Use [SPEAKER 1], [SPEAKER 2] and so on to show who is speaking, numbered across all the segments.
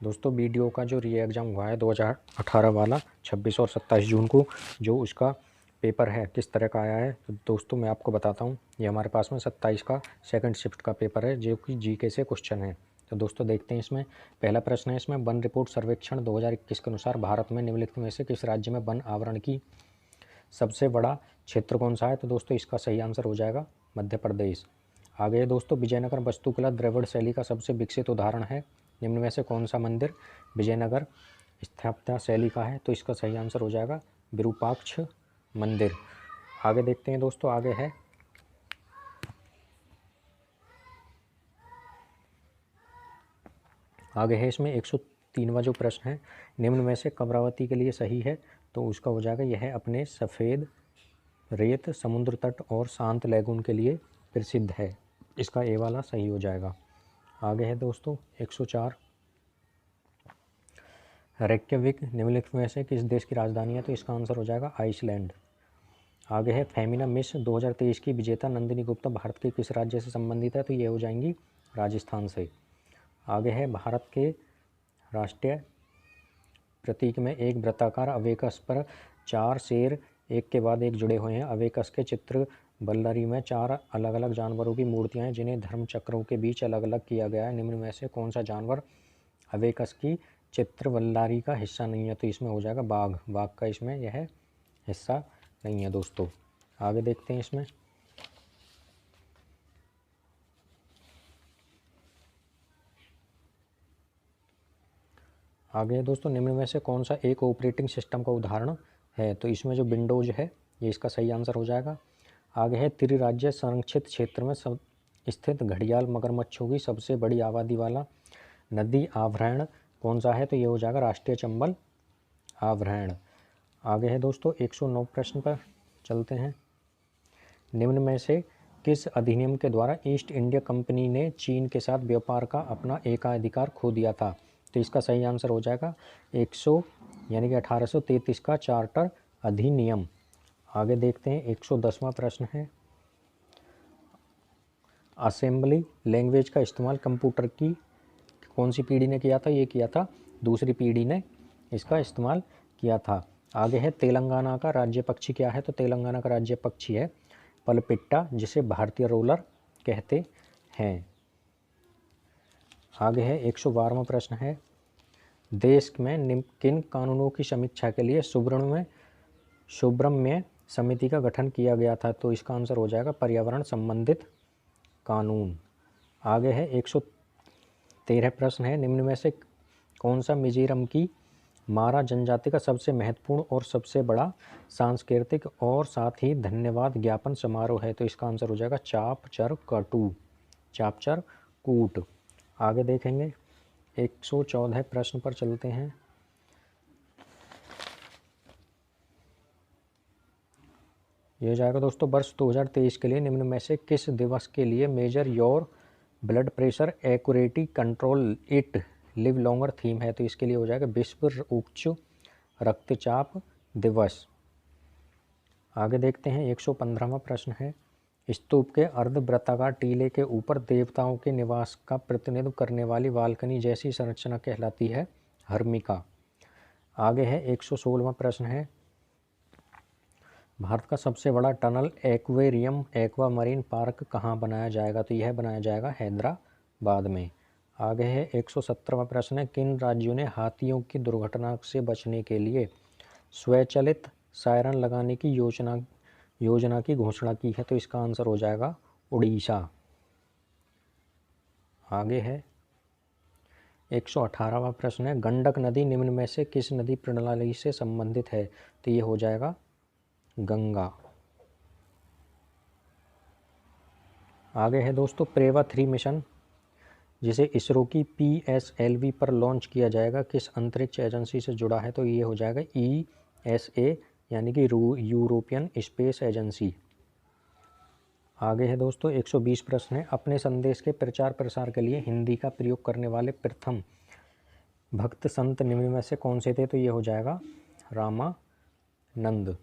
[SPEAKER 1] दोस्तों वीडियो का जो री एग्ज़ाम हुआ है 2018 वाला 26 और 27 जून को, जो उसका पेपर है किस तरह का आया है, तो दोस्तों मैं आपको बताता हूँ। ये हमारे पास में 27 का सेकंड शिफ्ट का पेपर है, जो कि जीके से क्वेश्चन है। तो दोस्तों देखते हैं इसमें। पहला प्रश्न है इसमें, वन रिपोर्ट सर्वेक्षण 2021 के अनुसार भारत में निम्नलिखित में से किस राज्य में वन आवरण की सबसे बड़ा क्षेत्र कौन सा है? तो दोस्तों इसका सही आंसर हो जाएगा मध्य प्रदेश। आगे है दोस्तों, विजयनगर वास्तुकला द्रविड़ शैली का सबसे विकसित उदाहरण है, निम्न में से कौन सा मंदिर विजयनगर स्थापत्य शैली का है? तो इसका सही आंसर हो जाएगा विरूपाक्ष मंदिर। आगे देखते हैं दोस्तों, आगे है इसमें 103वां जो प्रश्न है, निम्न में से कमरावती के लिए सही है? तो उसका हो जाएगा यह अपने सफ़ेद रेत, समुद्र तट और शांत लैगून के लिए प्रसिद्ध है। इसका ए वाला सही हो जाएगा। आगे है दोस्तों 104, रेक्यविक निम्नलिखित में से किस देश की राजधानी है? तो इसका आंसर हो जाएगा आइसलैंड। आगे है फेमिना मिस 2023 की विजेता नंदिनी गुप्ता भारत के किस राज्य से संबंधित है? तो ये हो जाएंगी राजस्थान से। आगे है भारत के राष्ट्रीय प्रतीक में एक वृत्ताकार अवेकस पर 4 शेर एक के बाद एक जुड़े हुए हैं। अवेकस के चित्र बल्लरी में 4 अलग अलग जानवरों की मूर्तियां हैं, जिन्हें धर्म चक्रों के बीच अलग अलग किया गया है। निम्न में से कौन सा जानवर अवेकस की चित्र बल्लारी का हिस्सा नहीं है? तो इसमें हो जाएगा बाघ। बाघ का इसमें यह हिस्सा नहीं है दोस्तों। आगे देखते हैं इसमें। आगे दोस्तों, निम्न में से कौन सा एक ऑपरेटिंग सिस्टम का उदाहरण है? तो इसमें जो विंडोज है ये इसका सही आंसर हो जाएगा। आगे है त्रिराज्य संरक्षित क्षेत्र में स्थित घड़ियाल मगरमच्छों की सबसे बड़ी आबादी वाला नदी आवरण कौन सा है? तो ये हो जाएगा राष्ट्रीय चंबल आवरण। आगे है दोस्तों 109 प्रश्न पर चलते हैं। निम्न में से किस अधिनियम के द्वारा ईस्ट इंडिया कंपनी ने चीन के साथ व्यापार का अपना एकाधिकार खो दिया था? तो इसका सही आंसर हो जाएगा 100 यानी कि 1833 का चार्टर अधिनियम। आगे देखते हैं 110वां प्रश्न है, असेंबली लैंग्वेज का इस्तेमाल कंप्यूटर की कौन सी पीढ़ी ने किया था? ये किया था दूसरी पीढ़ी ने इसका इस्तेमाल किया था। आगे है तेलंगाना का राज्य पक्षी क्या है? तो तेलंगाना का राज्य पक्षी है पलपिट्टा, जिसे भारतीय रोलर कहते हैं। आगे है 112वां प्रश्न है, देश में किन कानूनों की समीक्षा के लिए सुब्रह्मण्य समिति का गठन किया गया था? तो इसका आंसर हो जाएगा पर्यावरण संबंधित कानून। आगे है 113 प्रश्न है, निम्न में से कौन सा मिजोरम की मारा जनजाति का सबसे महत्वपूर्ण और सबसे बड़ा सांस्कृतिक और साथ ही धन्यवाद ज्ञापन समारोह है? तो इसका आंसर हो जाएगा चापचर कूट। आगे देखेंगे 114 प्रश्न पर चलते हैं। यह जाएगा दोस्तों, वर्ष 2023 के लिए निम्न में से किस दिवस के लिए measure your blood pressure accurately control it live longer theme है? तो इसके लिए हो जाएगा विश्व उच्च रक्तचाप दिवस। आगे देखते हैं 115वां प्रश्न है, स्तूप के अर्धवृत्ताकार टीले के ऊपर देवताओं के निवास का प्रतिनिधित्व करने वाली बालकनी जैसी संरचना कहलाती है हर्मिका। आगे है 116वां प्रश्न है, भारत का सबसे बड़ा tunnel aquarium aqua marine park कहाँ बनाया जाएगा? तो यह बनाया जाएगा हैदराबाद में। आगे है 117वां प्रश्न है, किन राज्यों ने हाथियों की दुर्घटना से बचने के लिए स्वचालित सायरन लगाने की योजना की घोषणा की है? तो इसका आंसर हो जाएगा उड़ीसा। आगे है 118वां प्रश्न है, गंडक नदी निम्न में से किस नदी प्रणाली से संबंधित है? तो ये हो जाएगा गंगा। आगे है दोस्तों प्रेवा 3 मिशन, जिसे इसरो की PSLV पर लॉन्च किया जाएगा, किस अंतरिक्ष एजेंसी से जुड़ा है? तो ये हो जाएगा ESA यानी कि यूरोपियन स्पेस एजेंसी। आगे है दोस्तों 120 प्रश्न है, अपने संदेश के प्रचार प्रसार के लिए हिंदी का प्रयोग करने वाले प्रथम भक्त संत निम्न में से कौन से थे? तो ये हो जाएगा रामानंद।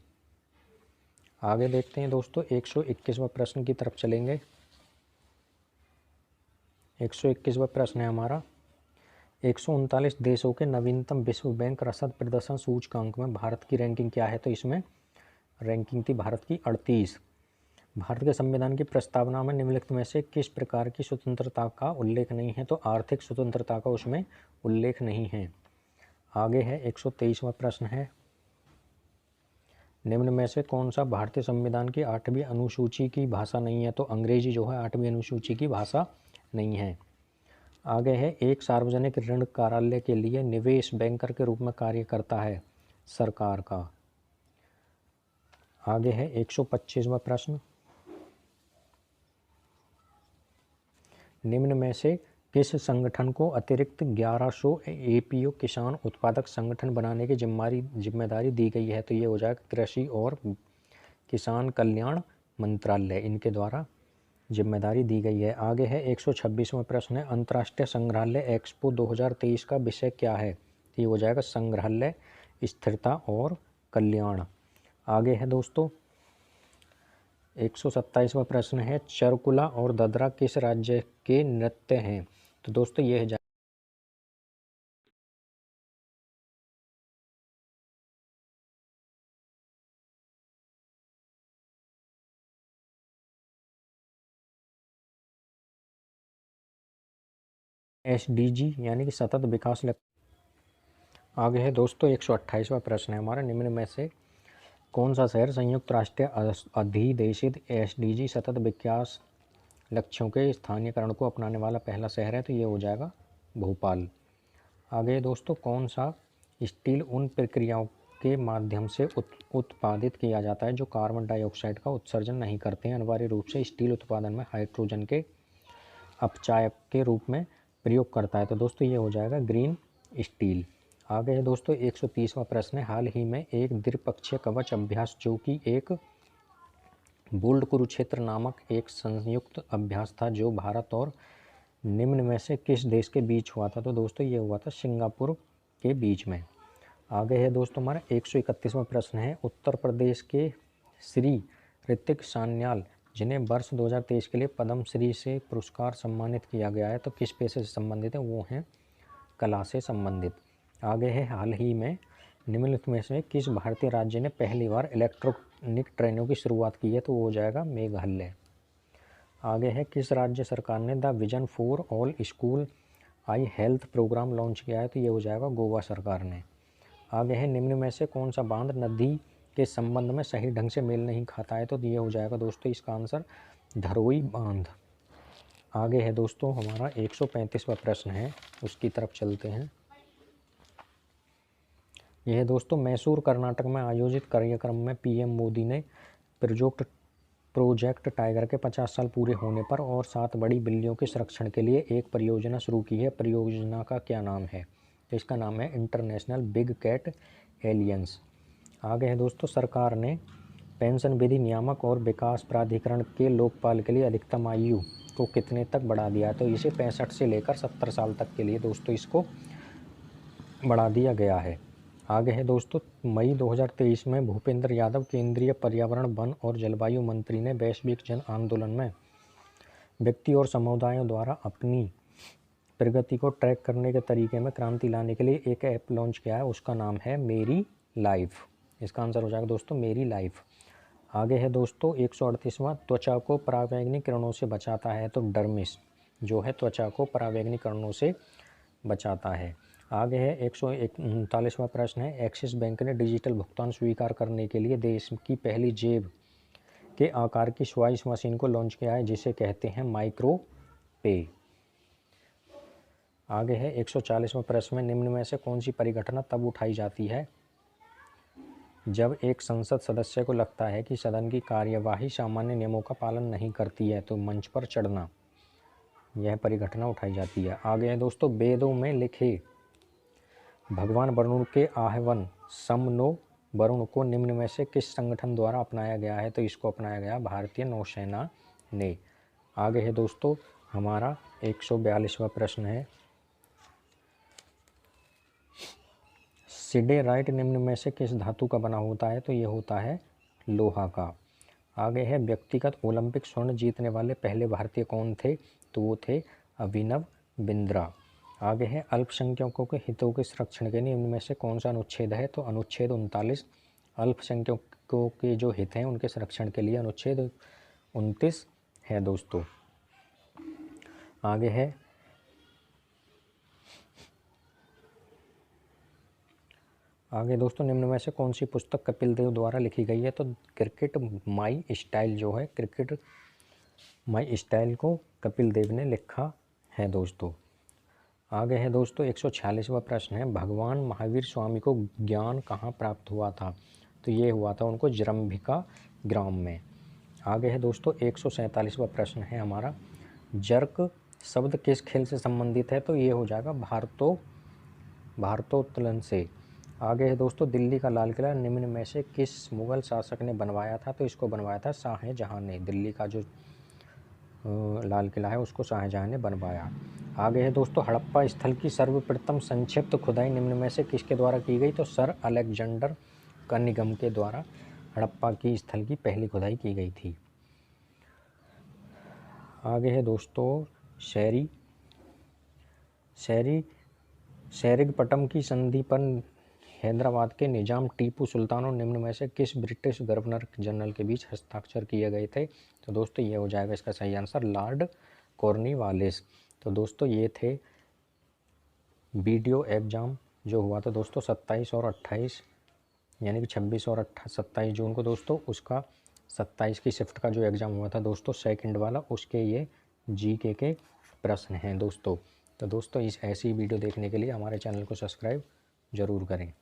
[SPEAKER 1] आगे देखते हैं दोस्तों 121वां प्रश्न की तरफ चलेंगे। 121वां प्रश्न है हमारा, 139 देशों के नवीनतम विश्व बैंक रसद प्रदर्शन सूचकांक में भारत की रैंकिंग क्या है? तो इसमें रैंकिंग थी भारत की 38। भारत के संविधान की प्रस्तावना में निम्नलिखित में से किस प्रकार की स्वतंत्रता का उल्लेख नहीं है? तो आर्थिक स्वतंत्रता का उसमें उल्लेख नहीं है। आगे है 123वां प्रश्न है, निम्न में से कौन सा भारतीय संविधान की 8वीं अनुसूची की भाषा नहीं है? तो अंग्रेजी जो है 8वीं अनुसूची की भाषा नहीं है। आगे है, एक सार्वजनिक ऋण कार्यालय के लिए निवेश बैंकर के रूप में कार्य करता है सरकार का। आगे है 125वां प्रश्न, निम्न में से किस संगठन को अतिरिक्त 1100 एपीओ किसान उत्पादक संगठन बनाने की जिम्मेदारी दी गई है? तो ये हो जाएगा कृषि और किसान कल्याण मंत्रालय, इनके द्वारा जिम्मेदारी दी गई है। आगे है 126वां प्रश्न है, अंतर्राष्ट्रीय संग्रहालय एक्सपो 2023 का विषय क्या है? तो ये हो जाएगा संग्रहालय स्थिरता और कल्याण। आगे है दोस्तों 127वां प्रश्न है, चरकुला और ददरा किस राज्य के नृत्य हैं? तो दोस्तों ये है SDG यानी कि सतत विकास लक्ष्य। आगे है दोस्तों 128वां प्रश्न है हमारा, निम्न में से कौन सा शहर संयुक्त राष्ट्र अधिदेशित SDG सतत विकास लक्ष्यों के स्थानीयकरण को अपनाने वाला पहला शहर है? तो ये हो जाएगा भोपाल। आगे दोस्तों, कौन सा स्टील उन प्रक्रियाओं के माध्यम से उत्पादित किया जाता है जो कार्बन डाइऑक्साइड का उत्सर्जन नहीं करते हैं? अनिवार्य रूप से स्टील उत्पादन में हाइड्रोजन के अपचायक के रूप में प्रयोग करता है। तो दोस्तों ये हो जाएगा ग्रीन स्टील। आगे है दोस्तों 130वां प्रश्न है, हाल ही में एक द्विपक्षीय कवच अभ्यास जो कि एक बोल्ड कुरुक्षेत्र नामक एक संयुक्त अभ्यास था जो भारत और निम्न में से किस देश के बीच हुआ था? तो दोस्तों ये हुआ था सिंगापुर के बीच में। आगे है दोस्तों हमारा 131वां प्रश्न है, उत्तर प्रदेश के श्री ऋतिक सान्याल जिन्हें वर्ष 2023 के लिए पद्म श्री से पुरस्कार सम्मानित किया गया है, तो किस पेशे से संबंधित है? वो हैं कला से संबंधित। आगे है, हाल ही में निम्नलिखित में से किस भारतीय राज्य ने पहली बार इलेक्ट्रॉनिक ट्रेनों की शुरुआत की है? तो वो हो जाएगा मेघालय। आगे है, किस राज्य सरकार ने the vision for all school eye health programme launch किया है? तो ये हो जाएगा गोवा सरकार ने। आगे है, निम्न में से कौन सा बांध नदी के संबंध में सही ढंग से मेल नहीं खाता है? तो ये हो जाएगा दोस्तों इसका आंसर धरोई बांध। आगे है दोस्तों हमारा 135वां प्रश्न है, उसकी तरफ चलते हैं। यह है दोस्तों, मैसूर कर्नाटक में आयोजित कार्यक्रम में पीएम मोदी ने प्रोजेक्ट टाइगर के 50 साल पूरे होने पर और 7 बड़ी बिल्लियों के संरक्षण के लिए एक परियोजना शुरू की है। परियोजना का क्या नाम है? तो इसका नाम है इंटरनेशनल बिग कैट एलियंस। आगे है दोस्तों, सरकार ने पेंशन विधि नियामक और विकास प्राधिकरण के लोकपाल के लिए अधिकतम आयु को कितने तक बढ़ा दिया है? तो इसे 65 से लेकर 70 साल तक के लिए दोस्तों इसको बढ़ा दिया गया है। आगे है दोस्तों, मई 2023 में भूपेंद्र यादव केंद्रीय पर्यावरण वन और जलवायु मंत्री ने वैश्विक जन आंदोलन में व्यक्ति और समुदायों द्वारा अपनी प्रगति को ट्रैक करने के तरीके में क्रांति लाने के लिए एक ऐप लॉन्च किया है, उसका नाम है मेरी लाइफ। इसका आंसर हो जाएगा दोस्तों मेरी लाइफ। आगे है दोस्तों 138वां, त्वचा को परावैंगनिक किरणों से बचाता है? तो डर्मिस जो है त्वचा को परावैंगनिक किरणों से बचाता है। आगे है 139वां प्रश्न है, एक्सिस बैंक ने डिजिटल भुगतान स्वीकार करने के लिए देश की पहली जेब के आकार की स्वाइस मशीन को लॉन्च किया है जिसे कहते हैं माइक्रो पे। आगे है 140वां प्रश्न में, निम्न में से कौन सी परिघटना तब उठाई जाती है जब एक संसद सदस्य को लगता है कि सदन की कार्यवाही सामान्य नियमों का पालन नहीं करती है? तो मंच पर चढ़ना, यह परिघटना उठाई जाती है। आगे है दोस्तों, वेदों में लिखे भगवान वरुण के आह्वान समनो वरुण को निम्न में से किस संगठन द्वारा अपनाया गया है? तो इसको अपनाया गया भारतीय नौसेना ने। आगे है दोस्तों हमारा 142वां प्रश्न है, सिडेराइट निम्न में से किस धातु का बना होता है? तो ये होता है लोहा का। आगे है, व्यक्तिगत ओलंपिक स्वर्ण जीतने वाले पहले भारतीय कौन थे? तो वो थे अभिनव बिंद्रा। आगे है अल्पसंख्यकों के हितों के संरक्षण के लिए इनमें में से कौन सा अनुच्छेद है, तो अनुच्छेद 39 अल्पसंख्यकों के जो हित हैं उनके संरक्षण के लिए अनुच्छेद 29 है दोस्तों। आगे है दोस्तों निम्न में से कौन सी पुस्तक कपिल देव द्वारा लिखी गई है, तो क्रिकेट माई स्टाइल जो है, क्रिकेट माई स्टाइल को कपिल देव ने लिखा है दोस्तों। आगे है दोस्तों 146वां प्रश्न है, भगवान महावीर स्वामी को ज्ञान कहाँ प्राप्त हुआ था, तो ये हुआ था उनको जरंभिका ग्राम में। आगे है दोस्तों 147वां प्रश्न है हमारा, जर्क शब्द किस खेल से संबंधित है, तो ये हो जाएगा भारोत्तोलन से। आगे है दोस्तों दिल्ली का लाल किला निम्न में से किस मुगल शासक ने बनवाया था, तो इसको बनवाया था शाहजहां ने। दिल्ली का जो लाल किला है उसको शाहजहां ने बनवाया। आगे है दोस्तों हड़प्पा स्थल की सर्वप्रथम संक्षिप्त खुदाई निम्न में से किसके द्वारा की गई, तो सर अलेक्जेंडर कनिंघम के द्वारा हड़प्पा की स्थल की पहली खुदाई की गई थी। आगे है दोस्तों सेरिगपट्टम की संधि पर हैदराबाद के निजाम टीपू सुल्तान और निम्न में से किस ब्रिटिश गवर्नर जनरल के बीच हस्ताक्षर किए गए थे, तो दोस्तों ये हो जाएगा इसका सही आंसर लॉर्ड कॉर्नवालिस। तो दोस्तों ये थे वीडियो एग्ज़ाम जो हुआ था दोस्तों 27 और 28 यानी कि 26 और 27 जून को दोस्तों, उसका 27 की शिफ्ट का जो एग्ज़ाम हुआ था दोस्तों सेकंड वाला, उसके ये जीके के प्रश्न हैं दोस्तों। तो दोस्तों इस ऐसी वीडियो देखने के लिए हमारे चैनल को सब्सक्राइब ज़रूर करें।